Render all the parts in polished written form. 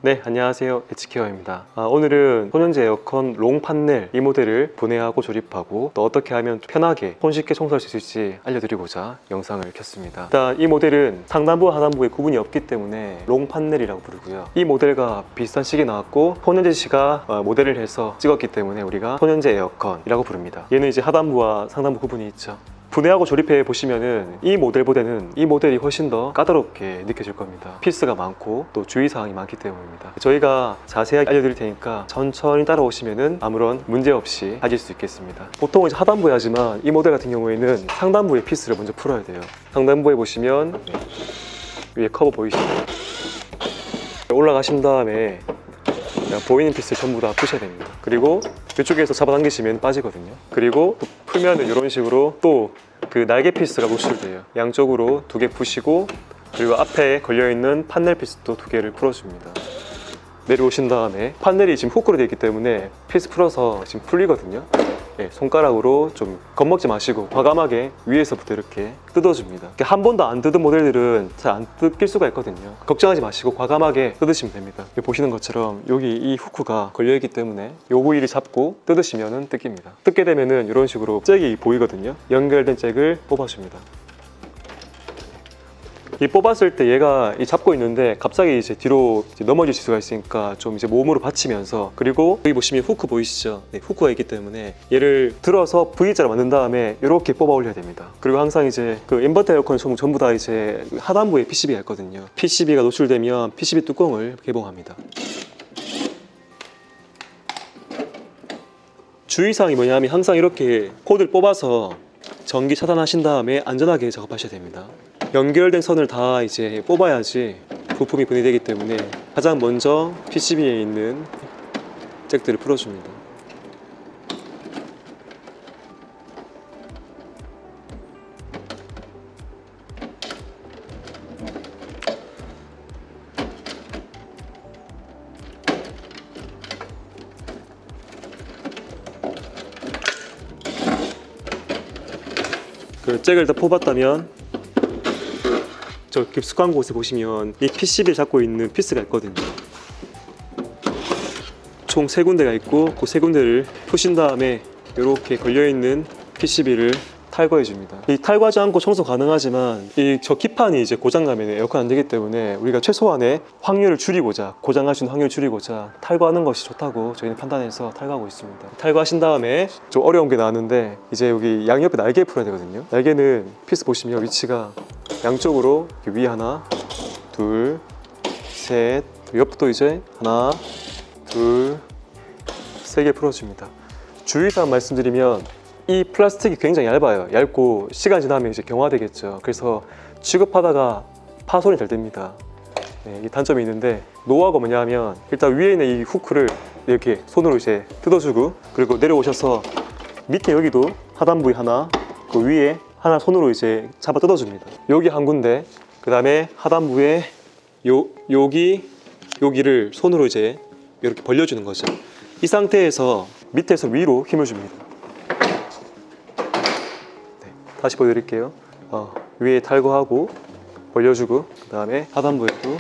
네, 안녕하세요. H케어입니다. 오늘은 소년제 에어컨 롱 판넬 이 모델을 분해하고 조립하고 또 어떻게 하면 편하게 손쉽게 청소할 수 있을지 알려드리고자 영상을 켰습니다. 일단 이 모델은 상단부와 하단부에 구분이 없기 때문에 롱 판넬이라고 부르고요. 이 모델과 비슷한 시기에 나왔고 소년제 씨가 모델을 해서 찍었기 때문에 우리가 소년제 에어컨이라고 부릅니다. 얘는 이제 하단부와 상단부 구분이 있죠. 분해하고 조립해 보시면은 이 모델보다는 이 모델이 훨씬 더 까다롭게 느껴질 겁니다. 피스가 많고 또 주의사항이 많기 때문입니다. 저희가 자세하게 알려드릴 테니까 천천히 따라오시면은 아무런 문제 없이 하실 수 있겠습니다. 보통 이제 하단부에 하지만 이 모델 같은 경우에는 상단부의 피스를 먼저 풀어야 돼요. 상단부에 보시면 위에 커버 보이시죠? 올라가신 다음에 그냥 보이는 피스 전부 다 푸셔야 됩니다. 그리고 이쪽에서 잡아당기시면 빠지거든요. 그리고 또 풀면은 이런 식으로 또 그 날개 피스가 노출돼요. 양쪽으로 2개 푸시고 그리고 앞에 걸려있는 판넬 피스도 2개를 풀어줍니다. 내려오신 다음에 판넬이 지금 후크로 되어 있기 때문에 피스 풀어서 지금 풀리거든요. 손가락으로 좀 겁먹지 마시고 과감하게 위에서부터 이렇게 뜯어줍니다. 한 번도 안 뜯은 모델들은 잘 안 뜯길 수가 있거든요. 걱정하지 마시고 과감하게 뜯으시면 됩니다. 보시는 것처럼 여기 이 후크가 걸려있기 때문에 이 부위를 잡고 뜯으시면 뜯깁니다. 뜯게 되면 이런 식으로 잭이 보이거든요. 연결된 잭을 뽑아줍니다. 이 뽑았을 때 얘가 잡고 있는데 갑자기 이제 뒤로 넘어질 수가 있으니까 좀 이제 몸으로 받치면서, 그리고 여기 보시면 후크 보이시죠? 네, 후크가 있기 때문에 얘를 들어서 V자로 만든 다음에 이렇게 뽑아 올려야 됩니다. 그리고 항상 이제 그 인버터 에어컨 전부 다 이제 하단부에 PCB가 있거든요. PCB가 노출되면 PCB 뚜껑을 개봉합니다. 주의사항이 뭐냐면 항상 이렇게 코드를 뽑아서 전기 차단하신 다음에 안전하게 작업하셔야 됩니다. 연결된 선을 다 이제 뽑아야지 부품이 분해되기 때문에 가장 먼저 PCB에 있는 잭들을 풀어줍니다. 그 잭을 다 뽑았다면 저 깊숙한 곳에 보시면 이 PCB를 잡고 있는 피스가 있거든요. 총 3군데가 있고 그 3군데를 푸신 다음에 이렇게 걸려있는 PCB를 탈거해 줍니다. 이 탈거하지 않고 청소 가능하지만 저 기판이 이제 고장나면 에어컨 안 되기 때문에 우리가 최소한의 확률을 줄이고자, 고장날 수 있는 확률을 줄이고자 탈거하는 것이 좋다고 저희는 판단해서 탈거하고 있습니다. 탈거하신 다음에 좀 어려운 게 나왔는데 이제 여기 양옆에 날개 풀어야 되거든요. 날개는 피스 보시면 위치가 양쪽으로 위 하나, 둘, 셋, 옆도 이제 하나, 둘, 3개 풀어줍니다. 주의사항 말씀드리면 이 플라스틱이 굉장히 얇아요. 얇고 시간 지나면 이제 경화되겠죠. 그래서 취급하다가 파손이 잘 됩니다. 이 단점이 있는데, 노하우가 뭐냐면 일단 위에 있는 이 후크를 이렇게 손으로 이제 뜯어주고, 그리고 내려오셔서 밑에 여기도 하단부에 하나, 그 위에 하나 손으로 이제 잡아 뜯어줍니다. 여기 한 군데, 그 다음에 하단부에 여기를 손으로 이제 이렇게 벌려주는 거죠. 이 상태에서 밑에서 위로 힘을 줍니다. 다시 보여드릴게요. 위에 탈거하고 벌려주고, 그 다음에 하단부에도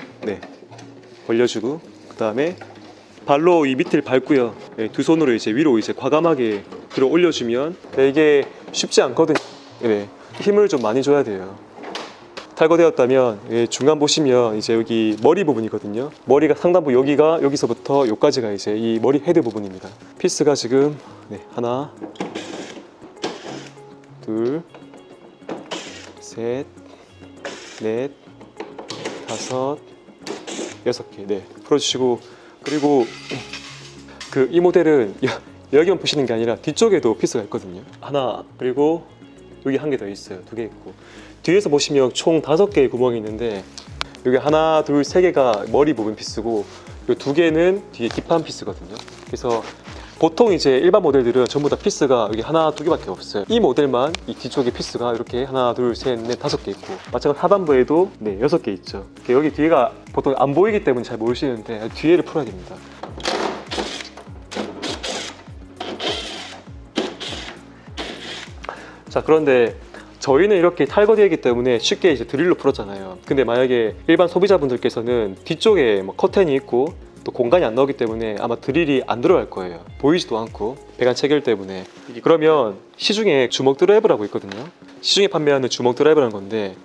벌려주고, 그 다음에 발로 이 밑을 밟고요. 두 손으로 이제 위로 이제 과감하게 들어 올려주면 이게 쉽지 않거든요. 힘을 좀 많이 줘야 돼요. 탈거되었다면 중간 보시면 이제 여기 머리 부분이거든요. 머리가 상단부 여기서부터 여기까지가 이제 이 머리 헤드 부분입니다. 피스가 지금 하나, 둘, 셋, 넷, 다섯, 6개 풀어주시고, 그리고 이 모델은 여기만 보시는 게 아니라 뒤쪽에도 피스가 있거든요. 하나, 그리고 여기 한 개 더 있어요. 2개 있고, 뒤에서 보시면 총 5개의 구멍이 있는데 여기 하나, 둘, 3개가 머리 부분 피스고 이 2개는 뒤에 기판 피스거든요. 그래서 보통 이제 일반 모델들은 전부 다 피스가 여기 하나, 2개밖에 없어요. 이 모델만 이 뒤쪽에 피스가 이렇게 하나, 둘, 셋, 넷, 5개 있고, 마찬가지로 하단부에도 6개 있죠. 여기 뒤에가 보통 안 보이기 때문에 잘 모르시는데 뒤에를 풀어야 됩니다. 자, 그런데 저희는 이렇게 탈거되어 있기 때문에 쉽게 이제 드릴로 풀었잖아요. 근데 만약에 일반 소비자분들께서는 뒤쪽에 뭐 커튼이 있고 또 공간이 안 나오기 때문에 아마 드릴이 안 들어갈 거예요. 보이지도 않고 배관 체결 때문에. 그러면 시중에 주먹 드라이버라고 있거든요. 시중에 판매하는 주먹 드라이버라는 건데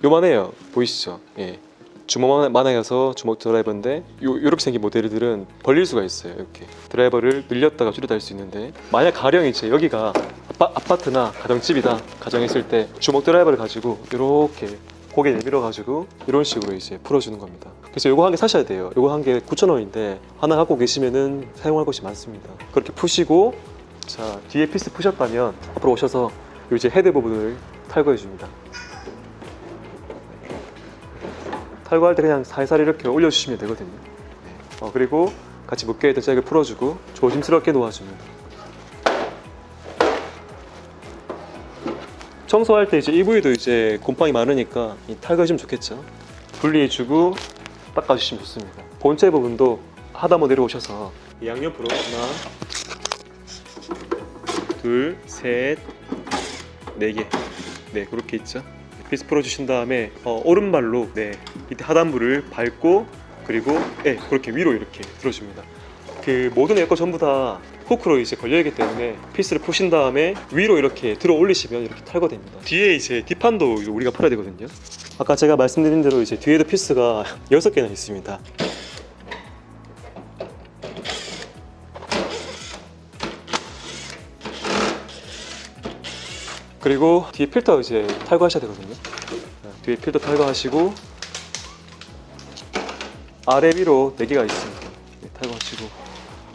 요만해요. 보이시죠? 예. 주먹만해서 주먹 드라이버인데 요렇게 생긴 모델들은 벌릴 수가 있어요. 이렇게 드라이버를 늘렸다가 줄였다 할 수 있는데, 만약 가령 이제 여기가 아파트나 가정집이다 가정했을 때 주먹 드라이버를 가지고 이렇게 고개 내밀어 가지고 이런 식으로 이제 풀어주는 겁니다. 그래서 요거 한 개 사셔야 돼요. 요거 한 개 9,000원인데 하나 갖고 계시면은 사용할 곳이 많습니다. 그렇게 푸시고, 자 뒤에 피스 푸셨다면 앞으로 오셔서 요 이제 헤드 부분을 탈거해 줍니다. 탈거할 때 그냥 살살 이렇게 올려주시면 되거든요. 그리고 같이 묶여있던 잭을 풀어주고 조심스럽게 놓아줍니다. 청소할 때 이제 이 부위도 이제 곰팡이 많으니까 탈거해주면 좋겠죠. 분리해주고 닦아주시면 좋습니다. 본체 부분도 하다 한번 내려오셔서 양옆으로 하나, 둘, 셋, 네 개. 네, 그렇게 있죠. 피스 풀어주신 다음에 오른발로 밑에 하단부를 밟고, 그리고 그렇게 위로 이렇게 들어줍니다. 그 모든 에어컨 전부 다 후크로 이제 걸려있기 때문에 피스를 푸신 다음에 위로 이렇게 들어 올리시면 이렇게 탈거됩니다. 뒤에 이제 뒷판도 우리가 풀어야 되거든요. 아까 제가 말씀드린 대로 이제 뒤에도 피스가 6개나 있습니다. 그리고 뒤에 필터 이제 탈거하셔야 되거든요. 뒤에 필터 탈거하시고, 아래 위로 4개가 있습니다. 탈거하시고,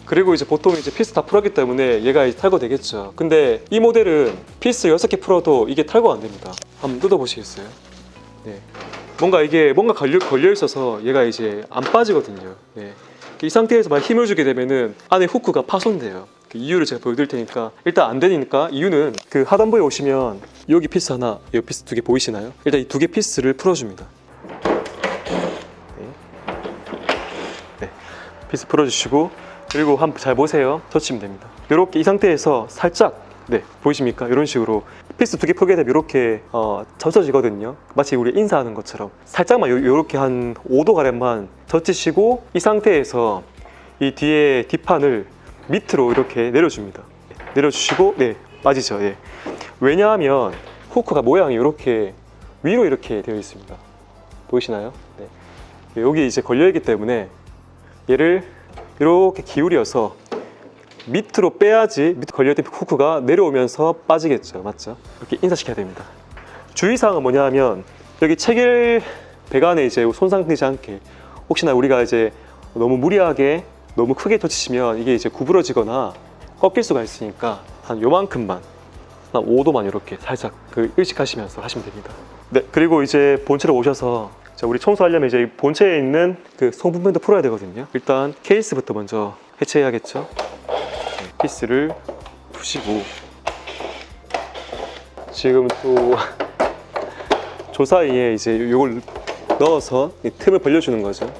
그리고 이제 보통 이제 피스 다 풀었기 때문에 얘가 이제 탈거되겠죠. 근데 이 모델은 피스 6개 풀어도 이게 탈거 안 됩니다. 한번 뜯어보시겠어요? 네. 뭔가 걸려 있어서 얘가 이제 안 빠지거든요. 네. 이 상태에서 막 힘을 주게 되면은 안에 후크가 파손돼요. 그 이유를 제가 보여드릴 테니까. 일단 안 되니까 이유는 그 하단부에 오시면 여기 피스 하나, 여기 피스 2개 보이시나요? 일단 이 2개 피스를 풀어줍니다. 네. 피스 풀어주시고, 그리고 한번 잘 보세요. 젖히면 됩니다. 이렇게 이 상태에서 살짝, 보이십니까? 이런 식으로 피스 2개 풀게 되면 이렇게 젖어지거든요. 마치 우리 인사하는 것처럼 살짝만 이렇게 한 5도가량만 젖히시고, 이 상태에서 이 뒤에 뒷판을 밑으로 이렇게 내려줍니다. 내려주시고, 빠지죠. 왜냐하면 후크가 모양이 이렇게 위로 이렇게 되어 있습니다. 보이시나요? 여기 이제 걸려있기 때문에 얘를 이렇게 기울여서 밑으로 빼야지 밑에 걸려있던 후크가 내려오면서 빠지겠죠. 맞죠? 이렇게 인사시켜야 됩니다. 주의사항은 뭐냐 하면, 여기 체결 배관에 이제 손상되지 않게, 혹시나 우리가 이제 너무 무리하게 너무 크게 젖히시면 이게 이제 구부러지거나 꺾일 수가 있으니까 한 요만큼만, 한 5도만 이렇게 살짝 의식하시면서 하시면 됩니다. 그리고 이제 본체로 오셔서, 자, 우리 청소하려면 이제 본체에 있는 그 송분팬도 풀어야 되거든요. 일단 케이스부터 먼저 해체해야겠죠. 피스를 푸시고, 지금 또 조 사이에 이제 이걸 넣어서 이 틈을 벌려주는 거죠.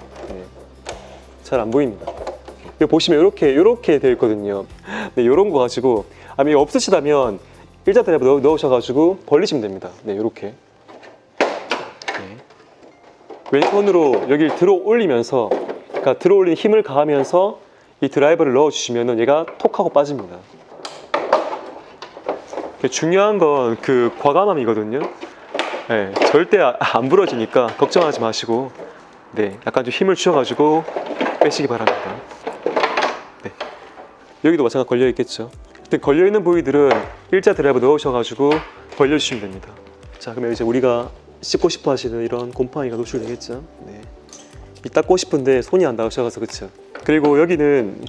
잘 안 보입니다. 이거 보시면 이렇게 되어 있거든요. 이런 거 가지고, 이거 없으시다면 일자 드라이버 넣으셔가지고 벌리시면 됩니다. 이렇게. 왼손으로 여기를 들어 올리면서, 그러니까 들어 올린 힘을 가하면서 이 드라이버를 넣어주시면 얘가 톡 하고 빠집니다. 중요한 건 그 과감함이거든요. 절대 안 부러지니까 걱정하지 마시고, 약간 좀 힘을 주셔가지고 빼시기 바랍니다. 여기도 마찬가지로 걸려 있겠죠. 걸려 있는 부위들은 일자 드라이버 넣으셔가지고 벌려주시면 됩니다. 자, 그러면 이제 우리가 씻고 싶어 하시는 이런 곰팡이가 노출되겠죠. 이 닦고 싶은데 손이 안 닿으셔서, 그쵸. 그리고 여기는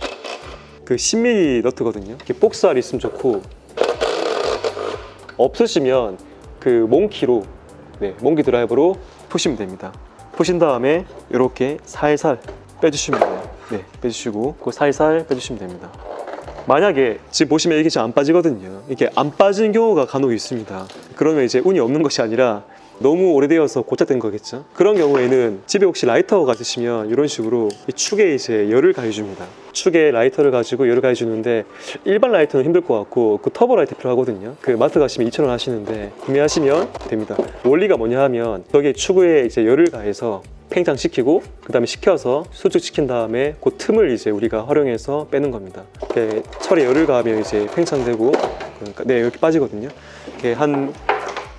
그 10mm 너트거든요. 이렇게 복스알 있으면 좋고, 없으시면 그 몽키로, 몽키 드라이버로 푸시면 됩니다. 푸신 다음에 이렇게 살살 빼주시면 돼요. 빼주시고, 그 살살 빼주시면 됩니다. 만약에 지금 보시면 이게 잘 안 빠지거든요. 이게 안 빠지는 경우가 간혹 있습니다. 그러면 이제 운이 없는 것이 아니라 너무 오래되어서 고착된 거겠죠. 그런 경우에는 집에 혹시 라이터가 있으시면 이런 식으로 이 축에 이제 열을 가해줍니다. 축에 라이터를 가지고 열을 가해주는데, 일반 라이터는 힘들 것 같고 그 터보 라이터 필요하거든요. 그 마트 가시면 2,000원 하시는데 구매하시면 됩니다. 원리가 뭐냐 하면, 여기에 축에 이제 열을 가해서 팽창시키고 그 다음에 식혀서 수축시킨 다음에 그 틈을 이제 우리가 활용해서 빼는 겁니다. 이렇게 철에 열을 가하면 이제 팽창되고, 그러니까 네, 이렇게 빠지거든요. 이렇게 한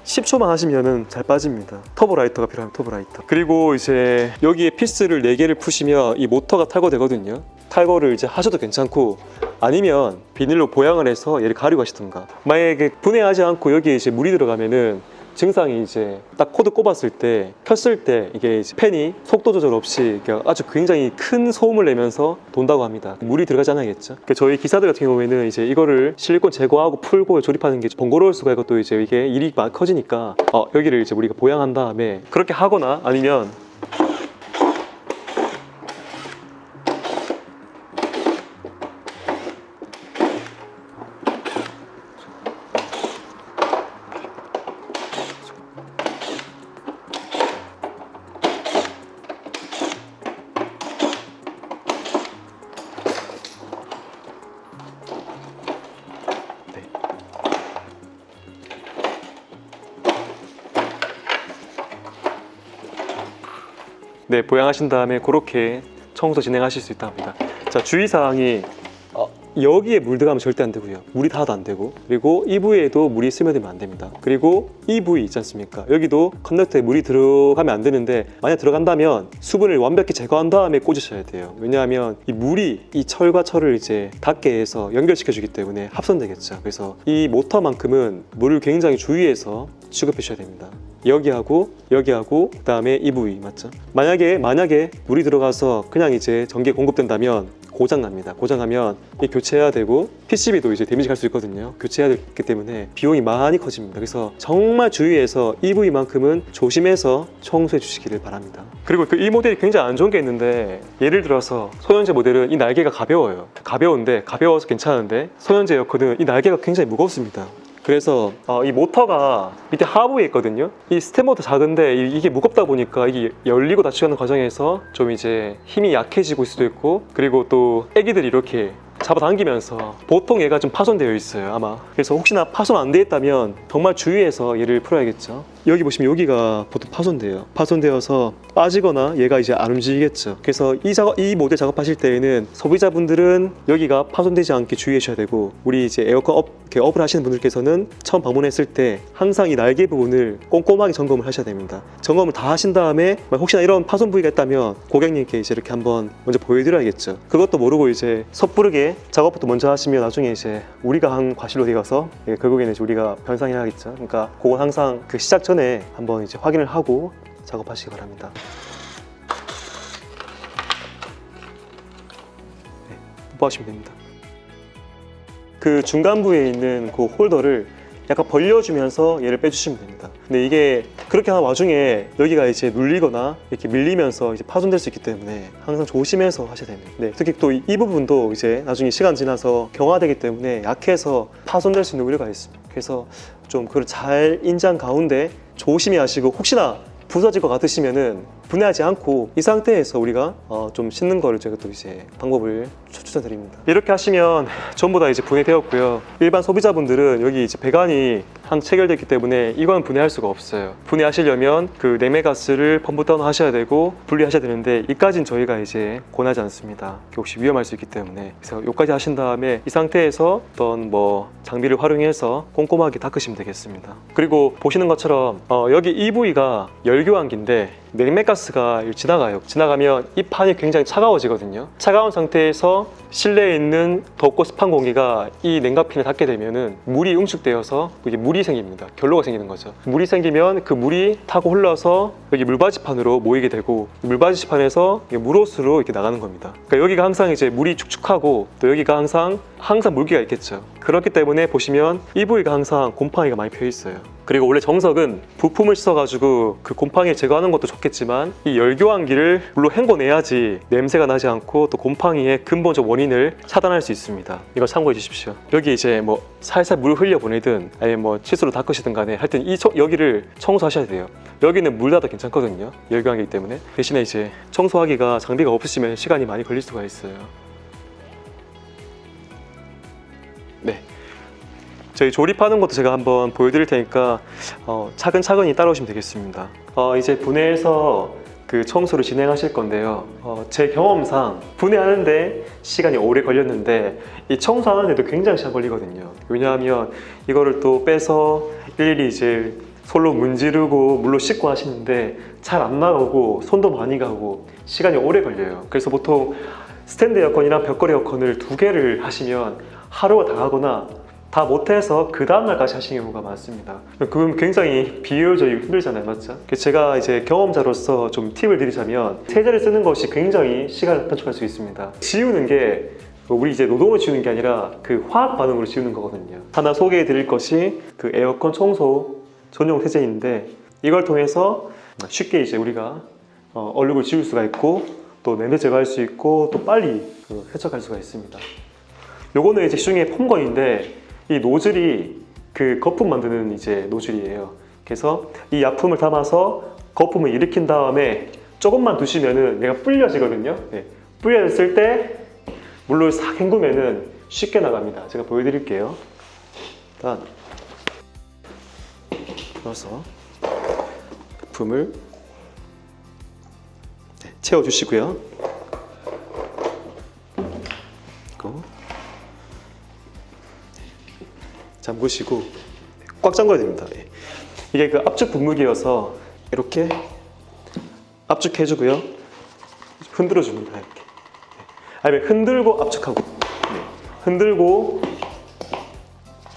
10초만 하시면은 잘 빠집니다. 터보라이터가 필요하면 터보라이터. 그리고 이제 여기에 피스를 4개를 푸시면 이 모터가 탈거되거든요. 탈거를 이제 하셔도 괜찮고, 아니면 비닐로 보양을 해서 얘를 가리고 하시던가. 만약에 분해하지 않고 여기에 이제 물이 들어가면은 증상이 이제 딱 코드 꼽았을 때, 켰을 때 이게 이제 팬이 속도 조절 없이 아주 굉장히 큰 소음을 내면서 돈다고 합니다. 물이 들어가지 않아야겠죠. 저희 기사들 같은 경우에는 이제 이거를 실리콘 제거하고 풀고 조립하는 게 번거로울 수가 있고, 또 이제 이게 일이 막 커지니까 여기를 이제 우리가 보양한 다음에 그렇게 하거나, 아니면 네, 보양하신 다음에 그렇게 청소 진행하실 수 있다 합니다. 자, 주의사항이 여기에 물 들어가면 절대 안 되고요. 물이 닿아도 안 되고, 그리고 이 부위에도 물이 스며들면 안 됩니다. 그리고 이 부위 있지 않습니까? 여기도 컨덕터에 물이 들어가면 안 되는데, 만약 들어간다면 수분을 완벽히 제거한 다음에 꽂으셔야 돼요. 왜냐하면 이 물이 이 철과 철을 이제 닿게 해서 연결시켜 주기 때문에 합선되겠죠. 그래서 이 모터만큼은 물을 굉장히 주의해서 취급해 주셔야 됩니다. 여기하고 여기하고 그 다음에 이 부위 맞죠? 만약에 물이 들어가서 그냥 이제 전기가 공급된다면 고장납니다. 고장나면 교체해야 되고, PCB도 이제 데미지 갈 수 있거든요. 교체해야 되기 때문에 비용이 많이 커집니다. 그래서 정말 주의해서 이 부위만큼은 조심해서 청소해 주시기를 바랍니다. 그리고 이 모델이 굉장히 안 좋은 게 있는데, 예를 들어서 소년제 모델은 이 날개가 가벼워서 괜찮은데, 소년제 에어컨은 이 날개가 굉장히 무겁습니다. 그래서 이 모터가 밑에 하부에 있거든요. 이 스텝모터 작은데 이게 무겁다 보니까 이게 열리고 닫히는 과정에서 좀 이제 힘이 약해지고 있을 수도 있고, 그리고 또 애기들이 이렇게 잡아당기면서 보통 얘가 좀 파손되어 있어요, 아마. 그래서 혹시나 파손 안 돼 있다면 정말 주의해서 얘를 풀어야겠죠. 여기 보시면 여기가 보통 파손되어서 빠지거나 얘가 이제 안 움직이겠죠. 그래서 이 모델 작업하실 때에는 소비자분들은 여기가 파손되지 않게 주의하셔야 되고, 우리 이제 에어컨 업을 하시는 분들께서는 처음 방문했을 때 항상 이 날개 부분을 꼼꼼하게 점검을 하셔야 됩니다. 점검을 다 하신 다음에 혹시나 이런 파손 부위가 있다면 고객님께 이제 이렇게 한번 먼저 보여드려야겠죠. 그것도 모르고 이제 섣부르게 작업부터 먼저 하시면 나중에 이제 우리가 한 과실로 되어서 결국에는 이제 우리가 변상해야겠죠. 그러니까 그건 항상 그 시작 전에 한번 이제 확인을 하고 작업하시기 바랍니다. 네, 뽀뽀하시면 됩니다. 그 중간부에 있는 그 홀더를 약간 벌려주면서 얘를 빼주시면 됩니다. 근데 이게 그렇게 하는 와중에 여기가 이제 눌리거나 이렇게 밀리면서 이제 파손될 수 있기 때문에 항상 조심해서 하셔야 됩니다. 네, 특히 또 이 부분도 이제 나중에 시간 지나서 경화되기 때문에 약해서 파손될 수 있는 우려가 있습니다. 그래서 좀 그걸 잘 인지한 가운데 조심히 하시고, 혹시나 부서질 것 같으시면은 분해하지 않고 이 상태에서 우리가 좀 씻는 거를 제가 또 이제 방법을 추천드립니다. 이렇게 하시면 전부 다 이제 분해되었고요. 일반 소비자분들은 여기 이제 배관이 체결됐기 때문에 이건 분해할 수가 없어요. 분해하시려면 그 냉매가스를 펌프 다운 하셔야 되고 분리하셔야 되는데, 이까지는 저희가 이제 권하지 않습니다. 혹시 위험할 수 있기 때문에. 그래서 여기까지 하신 다음에 이 상태에서 어떤 장비를 활용해서 꼼꼼하게 닦으시면 되겠습니다. 그리고 보시는 것처럼 여기 이 부위가 열교환기인데 냉매가스가 지나가요. 지나가면 이 판이 굉장히 차가워지거든요. 차가운 상태에서 실내에 있는 덥고 습한 공기가 이 냉각핀에 닿게 되면은 물이 응축되어서 이게 물이 생깁니다. 결로가 생기는 거죠. 물이 생기면 그 물이 타고 흘러서 여기 물받이판으로 모이게 되고, 물받이판에서 물호수로 이렇게 나가는 겁니다. 그러니까 여기가 항상 이제 물이 축축하고, 또 여기가 항상 물기가 있겠죠. 그렇기 때문에 보시면 이 부위가 항상 곰팡이가 많이 펴 있어요. 그리고 원래 정석은 부품을 씻어가지고 그 곰팡이를 제거하는 것도 좋겠지만, 이 열교환기를 물로 헹궈내야지 냄새가 나지 않고 또 곰팡이의 근본적 원인을 차단할 수 있습니다. 이걸 참고해 주십시오. 여기 이제 살살 물 흘려 보내든 아니면 칫솔로 닦으시든 간에 하여튼 여기를 청소하셔야 돼요. 여기는 물 닿아도 괜찮거든요, 열교환기이기 때문에. 대신에 이제 청소하기가 장비가 없으시면 시간이 많이 걸릴 수가 있어요. 네, 저희 조립하는 것도 제가 한번 보여드릴 테니까 차근차근히 따라오시면 되겠습니다. 이제 분해해서 그 청소를 진행하실 건데요. 제 경험상 분해하는데 시간이 오래 걸렸는데 이 청소하는데도 굉장히 시간 걸리거든요. 왜냐하면 이거를 또 빼서 일일이 이제 솔로 문지르고 물로 씻고 하시는데 잘 안 나오고 손도 많이 가고 시간이 오래 걸려요. 그래서 보통 스탠드 에어컨이랑 벽걸이 에어컨을 2개를 하시면 하루가 다 가거나 다 못해서 그 다음날까지 하시는 경우가 많습니다. 그럼 굉장히 비효율적이고 힘들잖아요, 맞죠? 제가 이제 경험자로서 좀 팁을 드리자면 세제를 쓰는 것이 굉장히 시간을 단축할 수 있습니다. 지우는 게 우리 이제 노동을 지우는 게 아니라 그 화학 반응으로 지우는 거거든요. 하나 소개해 드릴 것이 그 에어컨 청소 전용 세제인데 이걸 통해서 쉽게 이제 우리가 얼룩을 지울 수가 있고 또 냄새 제거할 수 있고 또 빨리 세척할 수가 있습니다. 요거는 이제 시중에 폼건인데 이 노즐이 그 거품 만드는 이제 노즐이에요. 그래서 이 약품을 담아서 거품을 일으킨 다음에 조금만 두시면은 얘가 불려지거든요. 네. 불려졌을 때 물로 싹 헹구면은 쉽게 나갑니다. 제가 보여드릴게요. 일단 넣어서 약품을 채워주시고요. 그리고 잠그시고 꽉 잠가야 됩니다. 이게 그 압축 분무기여서 이렇게 압축해주고요. 흔들어 줍니다. 이렇게. 아니면 흔들고 압축하고, 흔들고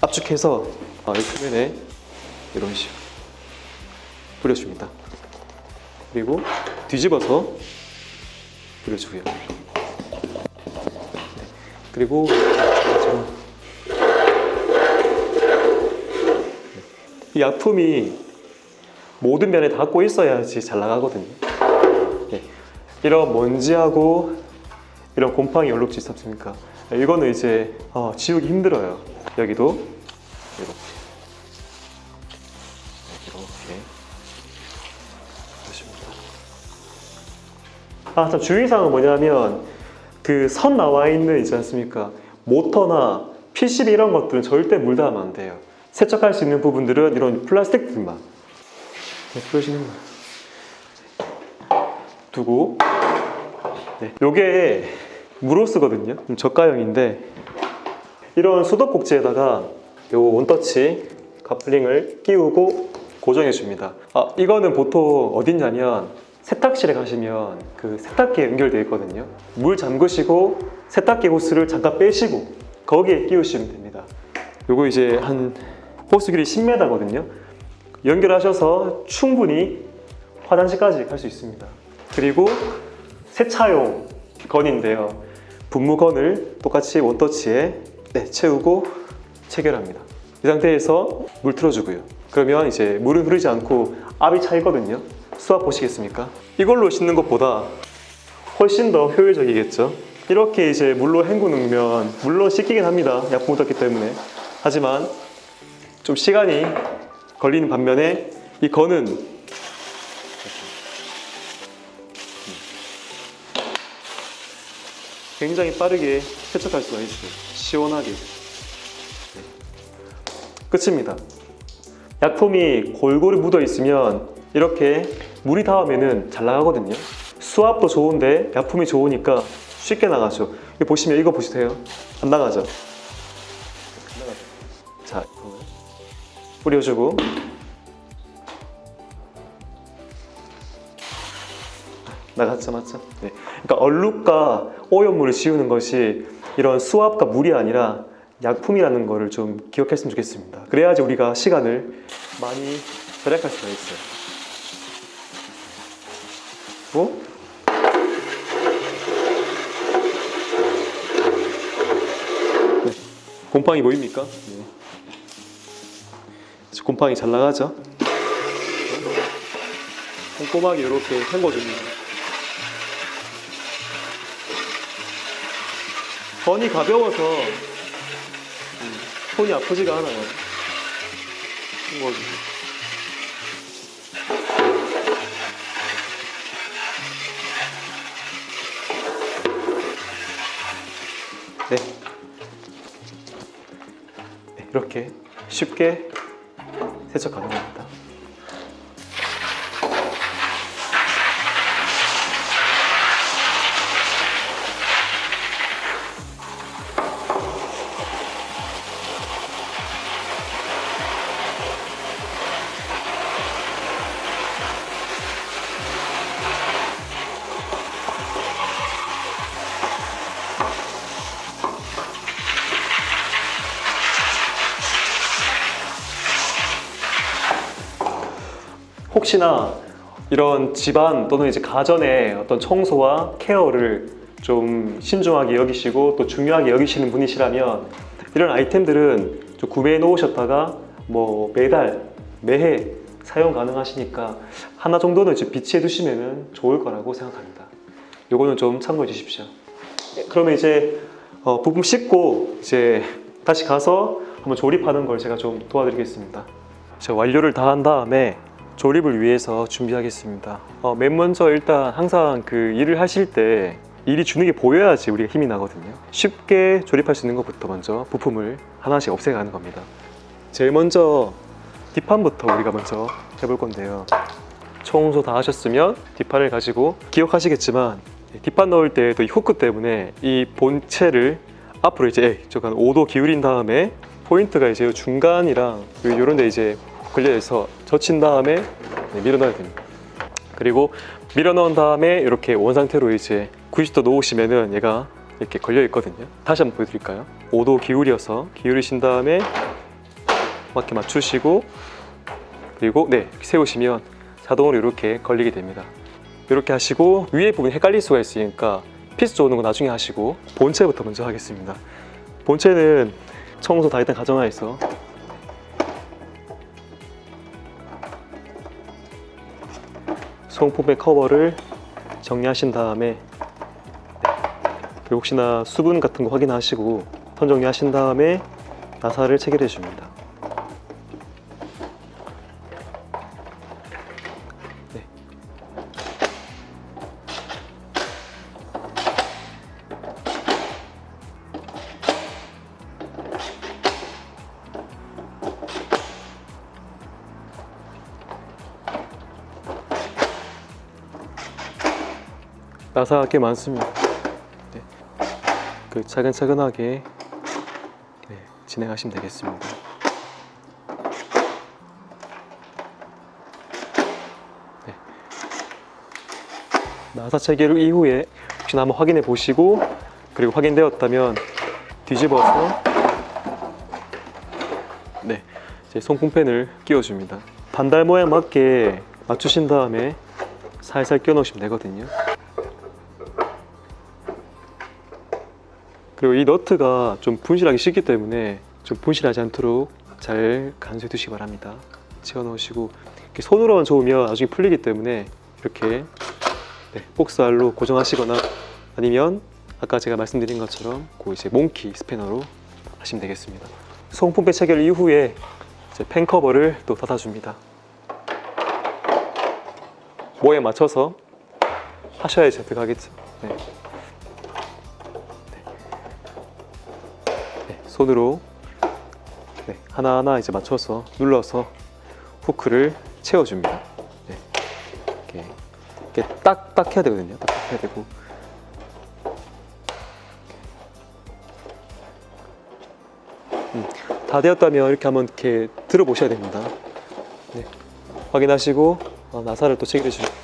압축해서 이 표면에 이런 식으로 뿌려줍니다. 그리고 뒤집어서 뿌려주고요. 그리고 이 약품이 모든 면에 닿고 있어야지 잘 나가거든요. 이런 먼지하고 이런 곰팡이 얼룩지 있지 않습니까? 이거는 이제 지우기 힘들어요. 여기도 이렇게 하십니다. 참 주의사항은 뭐냐면 그 선 나와 있는 있지 않습니까? 모터나 PCB 이런 것들은 절대 물 닿으면 안 돼요. 세척할 수 있는 부분들은 이런 플라스틱들만 뿌려주는 거예요. 두고 요게 무로스거든요. 저가형인데 이런 수도꼭지에다가 요 원터치 커플링을 끼우고 고정해 줍니다. 이거는 보통 어딨냐면 세탁실에 가시면 그 세탁기에 연결되어 있거든요. 물 잠그시고 세탁기 호스를 잠깐 빼시고 거기에 끼우시면 됩니다. 요거 이제 한 호스 길이 10m거든요. 연결하셔서 충분히 화장실까지 갈 수 있습니다. 그리고 세차용 건인데요. 분무건을 똑같이 원터치에 채우고 체결합니다. 이 상태에서 물 틀어주고요. 그러면 이제 물은 흐르지 않고 압이 차있거든요. 수압 보시겠습니까? 이걸로 씻는 것보다 훨씬 더 효율적이겠죠. 이렇게 이제 물로 헹구면 물론 씻기긴 합니다. 약품 묻었기 때문에. 하지만 좀 시간이 걸리는 반면에 이 건은 굉장히 빠르게 세척할 수가 있어요. 시원하게. 끝입니다. 약품이 골고루 묻어 있으면 이렇게 물이 닿으면 잘 나가거든요. 수압도 좋은데 약품이 좋으니까 쉽게 나가죠. 여기 보시면 이거 보세요. 안 나가죠? 자, 뿌려주고 나갔죠, 맞죠? 네. 그러니까 얼룩과 오염물을 지우는 것이 이런 수압과 물이 아니라 약품이라는 거를 좀 기억했으면 좋겠습니다. 그래야지 우리가 시간을 많이 절약할 수가 있어요. 뭐? 네. 곰팡이 보입니까? 네. 곰팡이 잘 나가죠? 꼼꼼하게 이렇게 헹궈줍니다. 건이 가벼워서 손이 아프지가 않아요. 헹궈주고. 네. 이렇게 쉽게 세척 가능합니다. 혹시나 이런 집안 또는 이제 가전의 어떤 청소와 케어를 좀 신중하게 여기시고 또 중요하게 여기시는 분이시라면 이런 아이템들은 좀 구매해 놓으셨다가 뭐 매달 매해 사용 가능하시니까 하나 정도는 이제 비치해 두시면 좋을 거라고 생각합니다. 요거는 좀 참고해 주십시오. 그러면 이제 부품 씻고 이제 다시 가서 한번 조립하는 걸 제가 좀 도와드리겠습니다. 제가 완료를 다 한 다음에 조립을 위해서 준비하겠습니다. 맨 먼저 일단 항상 그 일을 하실 때 일이 주는 게 보여야지 우리가 힘이 나거든요. 쉽게 조립할 수 있는 것부터 먼저 부품을 하나씩 없애가는 겁니다. 제일 먼저 뒷판부터 우리가 먼저 해볼 건데요. 청소 다 하셨으면 뒷판을 가지고 기억하시겠지만 뒷판 넣을 때 또 이 후크 때문에 이 본체를 앞으로 이제 한 5도 기울인 다음에 포인트가 이제 중간이랑 이런 데 이제 걸려서 젖힌 다음에 밀어 넣어야 됩니다. 그리고 밀어 넣은 다음에 이렇게 원 상태로 이제 90도 놓으시면은 얘가 이렇게 걸려 있거든요. 다시 한번 보여드릴까요? 5도 기울이신 다음에 맞게 맞추시고 그리고 이렇게 세우시면 자동으로 이렇게 걸리게 됩니다. 이렇게 하시고 위에 부분이 헷갈릴 수가 있으니까 피스 조는 거 나중에 하시고 본체부터 먼저 하겠습니다. 본체는 청소 다 일단 가정하에서 소음품의 커버를 정리하신 다음에 그리고 혹시나 수분 같은 거 확인하시고 선 정리하신 다음에 나사를 체결해 줍니다. 나사가 꽤 많습니다. 그 차근차근하게 진행하시면 되겠습니다. 나사 체결 이후에 혹시나 한번 확인해 보시고 그리고 확인되었다면 뒤집어서 이제 송풍펜을 끼워줍니다. 반달 모양 맞게 맞추신 다음에 살살 끼워 넣으시면 되거든요. 그리고 이 너트가 좀 분실하기 쉽기 때문에 좀 분실하지 않도록 잘 간수해 두시기 바랍니다. 채워 넣으시고 이렇게 손으로만 좋으면 나중에 풀리기 때문에 이렇게 복스알로 고정하시거나 아니면 아까 제가 말씀드린 것처럼 그 이제 몽키 스패너로 하시면 되겠습니다. 송풍펜 체결 이후에 이제 펜 커버를 또 닫아줍니다. 모에 맞춰서 하셔야지 들어가겠죠. 손으로 하나하나 이제 맞춰서 눌러서 후크를 채워줍니다. 이렇게 딱 해야 되거든요. 딱 해야 되고. 다 되었다면 이렇게 한번 이렇게 들어보셔야 됩니다. 확인하시고 나사를 또 체결해 주시고.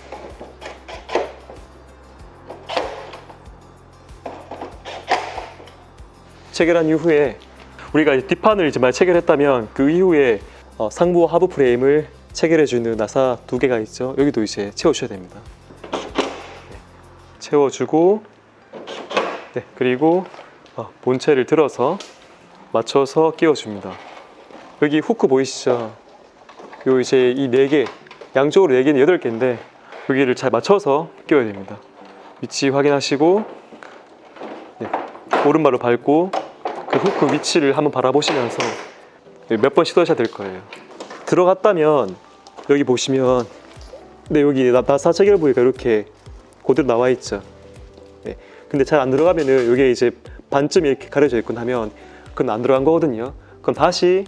체결한 이후에 우리가 뒷판을 이제 체결했다면 그 이후에 상부와 하부 프레임을 체결해주는 나사 2개가 있죠. 여기도 이제 채워주셔야 됩니다. 채워주고 그리고 본체를 들어서 맞춰서 끼워줍니다. 여기 후크 보이시죠? 요 이제 이 4개 양쪽으로 4개는 8개인데 여기를 잘 맞춰서 끼워야 됩니다. 위치 확인하시고 오른발로 밟고 그 후크 위치를 한번 바라보시면서 몇 번 시도하셔야 될 거예요. 들어갔다면 여기 보시면 여기 나사 체결 부위가 이렇게 그대로 나와 있죠. 근데 잘 안 들어가면은 여기에 이제 반쯤 이렇게 가려져 있고 하면 그건 안 들어간 거거든요. 그럼 다시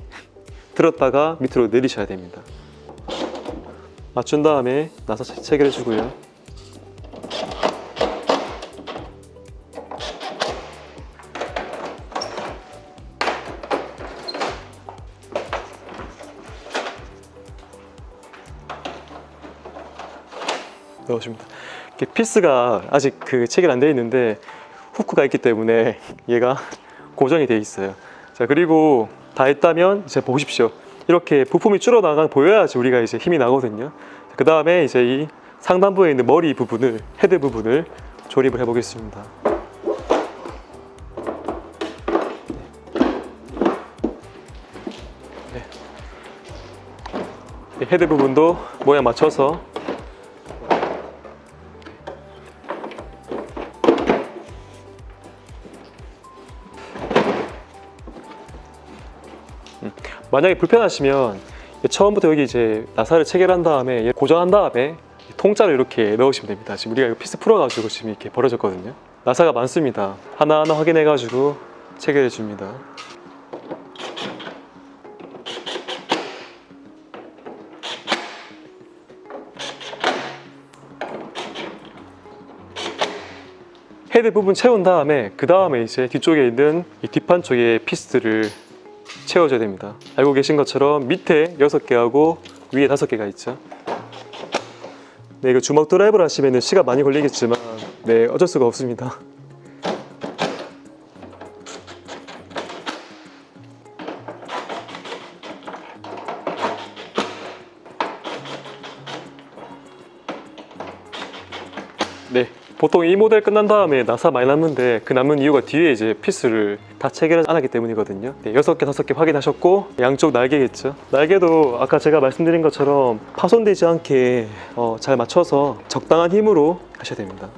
들었다가 밑으로 내리셔야 됩니다. 맞춘 다음에 나사 체결해 주고요. 넣어줍니다. 피스가 아직 그 체결 안 되어 있는데 후크가 있기 때문에 얘가 고정이 되어 있어요. 자, 그리고 다 했다면 이제 보십시오. 이렇게 부품이 줄어나가 보여야지 우리가 이제 힘이 나거든요. 그 다음에 이제 이 상단부에 있는 머리 부분을, 헤드 부분을 조립을 해보겠습니다. 네. 이 헤드 부분도 모양 맞춰서 만약에 불편하시면 처음부터 여기 이제 나사를 체결한 다음에 고정한 다음에 통짜를 이렇게 넣으시면 됩니다. 지금 우리가 이거 피스 풀어가지고 지금 이렇게 벌어졌거든요. 나사가 많습니다. 하나하나 확인해가지고 체결해 줍니다. 헤드 부분 채운 다음에 그 다음에 이제 뒤쪽에 있는 이 뒷판 쪽에 피스를 채워줘야 됩니다. 알고 계신 것처럼 밑에 6개하고 위에 5개가 있죠. 네, 이거 주먹 드라이브를 하시면 시간 많이 걸리겠지만 네, 어쩔 수가 없습니다. 네, 보통 이 모델 끝난 다음에 나사 많이 남는데 그 남는 이유가 뒤에 이제 피스를 다 체결 안 하기 때문이거든요. 네, 6개, 5개 확인하셨고 양쪽 날개겠죠. 날개도 아까 제가 말씀드린 것처럼 파손되지 않게 잘 맞춰서 적당한 힘으로 하셔야 됩니다.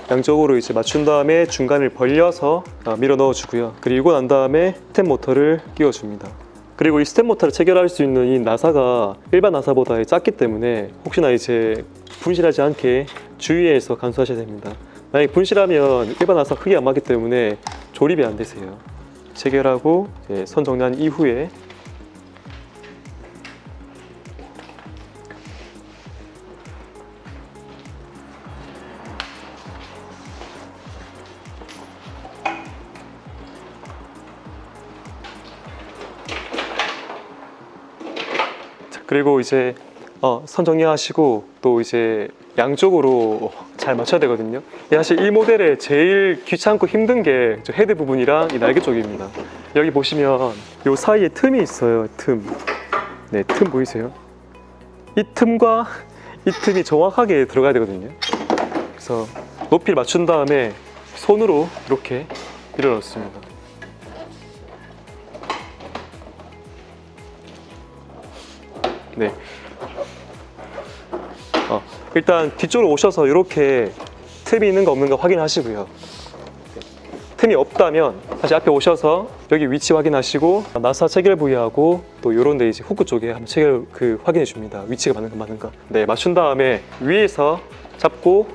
양쪽으로 이제 맞춘 다음에 중간을 벌려서 밀어 넣어 주고요. 그리고 난 다음에 스텝 모터를 끼워 줍니다. 그리고 이 스텝 모터를 체결할 수 있는 이 나사가 일반 나사보다 작기 때문에 혹시나 이제 분실하지 않게 주의해서 간수하셔야 됩니다. 만약에 분실하면 일반 나사 크게 안 맞기 때문에 조립이 안 되세요. 체결하고 선 정리한 이후에 그리고 이제 선 정리하시고 또 이제 양쪽으로 잘 맞춰야 되거든요. 사실 이 모델에 제일 귀찮고 힘든 게 헤드 부분이랑 이 날개 쪽입니다. 여기 보시면 이 사이에 틈이 있어요. 틈. 네, 틈 보이세요? 이 틈과 이 틈이 정확하게 들어가야 되거든요. 그래서 높이를 맞춘 다음에 손으로 이렇게 밀어 넣습니다. 네. 일단 뒤쪽으로 오셔서 이렇게 틈이 있는가 없는가 확인하시고요. 틈이 없다면 다시 앞에 오셔서 여기 위치 확인하시고 나사 체결 부위하고 또 요런 데 이제 후크 쪽에 한번 체결 확인해 줍니다. 위치가 맞는가. 네, 맞춘 다음에 위에서 잡고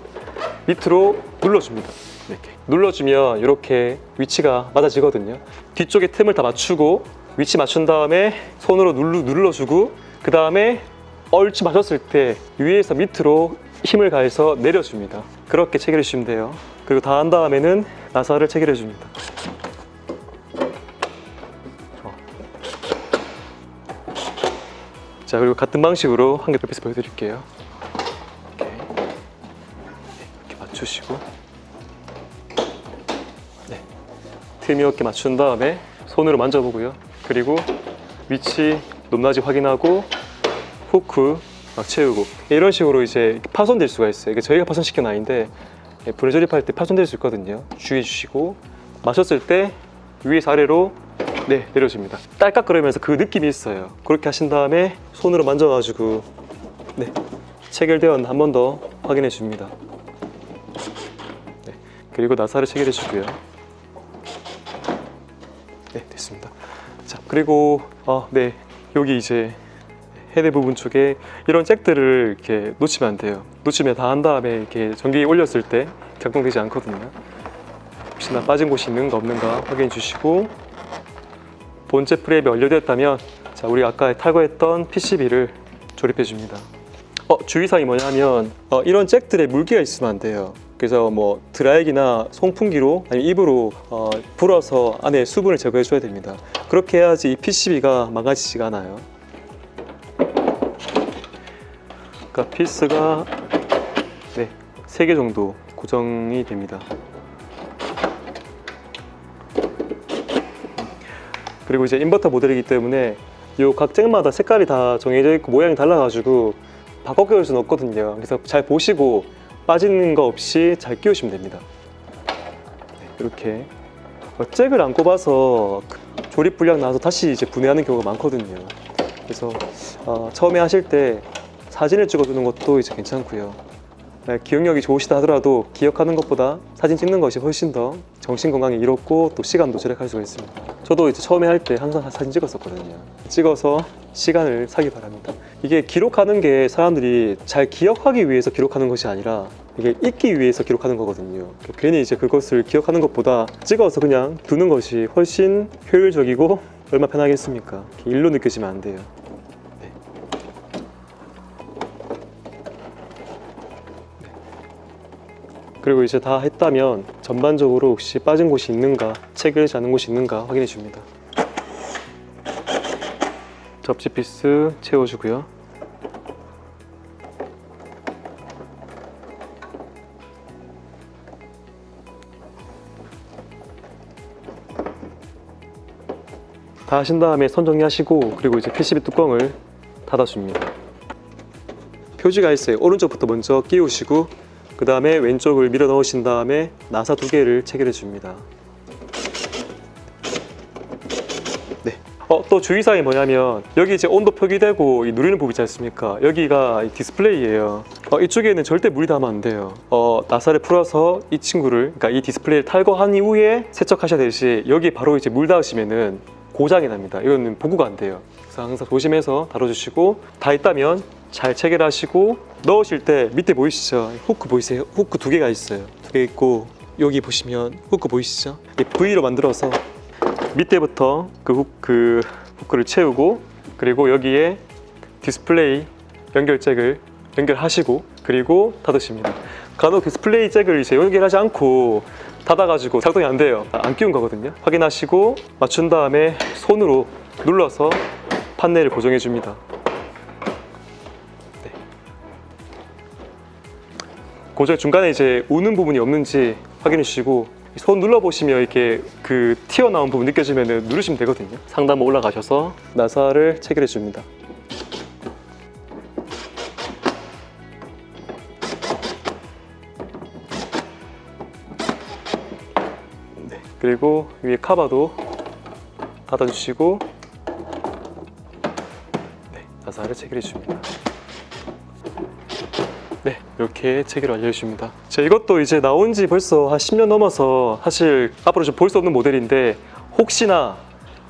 밑으로 눌러줍니다. 이렇게 눌러주면 이렇게 위치가 맞아지거든요. 뒤쪽에 틈을 다 맞추고 위치 맞춘 다음에 손으로 눌러주고 그 다음에 얼추 맞췄을 때 위에서 밑으로 힘을 가해서 내려줍니다. 그렇게 체결해 주시면 돼요. 그리고 다 한 다음에는 나사를 체결해 줍니다. 자, 그리고 같은 방식으로 한 개 더 피스 보여드릴게요. 이렇게 맞추시고 네. 틈이 없게 맞춘 다음에 손으로 만져보고요. 그리고 위치 높낮이 확인하고 후크 막 채우고 이런 식으로 이제 파손될 수가 있어요. 이게 저희가 파손시킨 아이인데 불에 조립할 때 파손될 수 있거든요. 주의해 주시고 맞췄을 때 위에서 아래로 네, 내려줍니다. 딸깍거리면서 그 느낌이 있어요. 그렇게 하신 다음에 손으로 만져가지고 네, 체결되었나 한 번 더 확인해 줍니다. 네, 그리고 나사를 체결해 주고요. 네, 됐습니다. 자, 그리고 네, 여기 이제 헤드 부분 쪽에 이런 잭들을 이렇게 놓치면 안 돼요. 놓치면 다 한 다음에 이렇게 전기 올렸을 때 작동되지 않거든요. 혹시나 빠진 곳이 있는가 없는가 확인해 주시고 본체 프레임이 완료되었다면 자, 우리 아까 탈거했던 PCB를 조립해 줍니다. 주의사항이 뭐냐면 이런 잭들에 물기가 있으면 안 돼요. 그래서 뭐 드라이기나 송풍기로 아니면 입으로 불어서 안에 수분을 제거해 줘야 됩니다. 그렇게 해야지 이 PCB가 망가지지가 않아요. 그러니까 피스가 네, 3개 정도 고정이 됩니다. 그리고 이제 인버터 모델이기 때문에 요 각 잭마다 색깔이 다 정해져 있고 모양이 달라가지고 바꿔 끼울 수는 없거든요. 그래서 잘 보시고 빠지는 거 없이 잘 끼우시면 됩니다. 이렇게 잭을 안 꼽아서 조립 불량 나와서 다시 이제 분해하는 경우가 많거든요. 그래서 처음에 하실 때 사진을 찍어두는 것도 이제 괜찮고요. 기억력이 좋으시다 하더라도 기억하는 것보다 사진 찍는 것이 훨씬 더 정신 건강에 이롭고 또 시간도 절약할 수가 있습니다. 저도 이제 처음에 할 때 항상 사진 찍었었거든요. 찍어서 시간을 사기 바랍니다. 이게 기록하는 게 사람들이 잘 기억하기 위해서 기록하는 것이 아니라 이게 잊기 위해서 기록하는 거거든요. 괜히 이제 그것을 기억하는 것보다 찍어서 그냥 두는 것이 훨씬 효율적이고 얼마나 편하겠습니까? 일로 느껴지면 안 돼요. 그리고 이제 다 했다면 전반적으로 혹시 빠진 곳이 있는가, 체결되지 않은 곳이 있는가 확인해 줍니다. 접지 피스 채워주고요. 다 하신 다음에 선 정리하시고 그리고 이제 PCB 뚜껑을 닫아줍니다. 표지가 있어요. 오른쪽부터 먼저 끼우시고 그 다음에 왼쪽을 밀어 넣으신 다음에 나사 2개를 체결해 줍니다. 네. 또 주의사항이 뭐냐면 여기 이제 온도 표기되고 이 누르는 부분 있지 않습니까? 여기가 디스플레이예요. 이쪽에는 절대 물이 닿으면 안 돼요. 나사를 풀어서 이 친구를, 그러니까 이 디스플레이를 탈거한 이후에 세척하셔야 되듯이 여기 바로 이제 물 닿으시면은 고장이 납니다. 이거는 보고가 안 돼요. 그래서 항상 조심해서 다뤄주시고 다 했다면 잘 체결하시고 넣으실 때 밑에 보이시죠? 후크 보이세요? 후크 2개가 있어요. 2개 있고 여기 보시면 후크 보이시죠? V로 만들어서 밑에부터 그 후크를 채우고 그리고 여기에 디스플레이 연결잭을 연결하시고 그리고 닫으십니다. 간혹 디스플레이 잭을 이제 연결하지 않고 닫아가지고 작동이 안 돼요. 안 끼운 거거든요. 확인하시고 맞춘 다음에 손으로 눌러서 판넬을 고정해 줍니다. 네. 고정 중간에 이제 우는 부분이 없는지 확인해 주시고 손 눌러 보시면 이렇게 그 튀어나온 부분 느껴지면 누르시면 되거든요. 상단 올라가셔서 나사를 체결해 줍니다. 그리고 위에 카바도 닫아주시고 나사를 체결해 줍니다. 네, 이렇게 체결 완료해줍니다. 자, 이것도 이제 나온 지 벌써 한 10년 넘어서 사실 앞으로 좀 볼 수 없는 모델인데 혹시나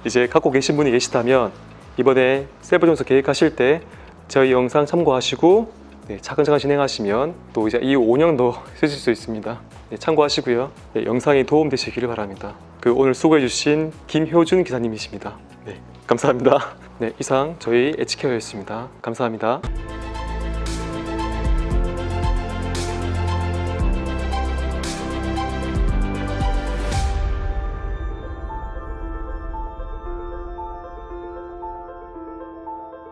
이제 갖고 계신 분이 계시다면 이번에 셀프 청소 계획하실 때 저희 영상 참고하시고 차근차근 진행하시면 또 이제 이 5년도 쓰실 수 있습니다. 참고하시고요. 영상이 도움되시기를 바랍니다. 오늘 수고해주신 김효준 기사님이십니다. 감사합니다. 이상 저희 에치케어였습니다. 감사합니다.